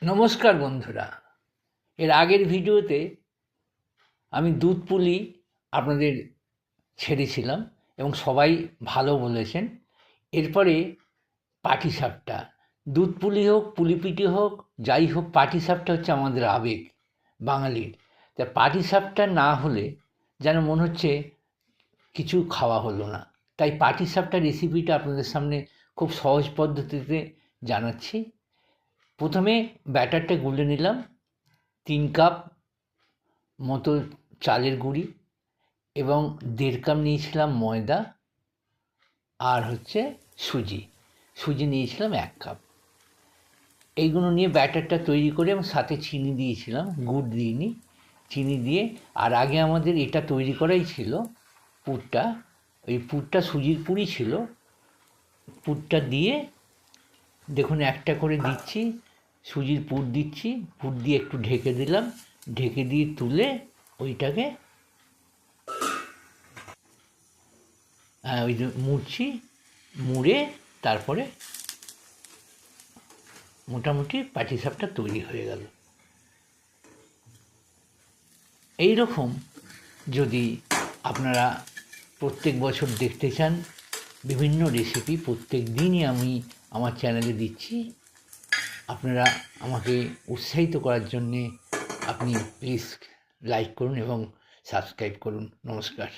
নমস্কার বন্ধুরা। এর আগের ভিডিওতে আমি দুধ পুলি আপনাদের ছেড়েছিলাম এবং সবাই ভালো বলেছেন। এরপরে পাটিসাপটা, দুধ পুলি হোক পুলিপিঠে হোক যাই হোক, পাটিসাপটা হচ্ছে আমাদের আবেগ বাঙালির। তা পাটিসাপটা না হলে যেন মনে হচ্ছে কিছু খাওয়া হলো না। তাই পাটিসাপটা রেসিপিটা আপনাদের সামনে খুব সহজ পদ্ধতিতে জানাচ্ছি। প্রথমে ব্যাটারটা গুলে নিলাম। 3 কাপ মতো চালের গুঁড়ি এবং 1.5 কাপ নিয়েছিলাম ময়দা, আর হচ্ছে সুজি নিয়েছিলাম 1 কাপ। এইগুলো নিয়ে ব্যাটারটা তৈরি করে এবং সাথে চিনি দিয়েছিলাম, গুড় দিইনি, চিনি দিয়ে। আর আগে আমাদের এটা তৈরি করাই ছিল পুরটা। ওই পুরটা সুজির পুরই ছিল। পুরটা দিয়ে দেখুন একটা করে দিচ্ছি, সুজির পুর দিচ্ছি, পুর দিয়ে একটু ঢেকে দিলাম, ঢেকে দিয়ে তুলে ওইটাকে ওই যে মুড়ছি, মুড়ে তারপরে মোটামুটি পাটিসাপটা তৈরি হয়ে গেল। এই রকম যদি আপনারা প্রত্যেক বছর দেখতে চান, বিভিন্ন রেসিপি প্রত্যেক দিনই আমি আমার চ্যানেলে দিচ্ছি। আপনারা আমাকে উৎসাহিত করার জন্যে আপনি প্লিজ লাইক করুন এবং সাবস্ক্রাইব করুন। নমস্কার।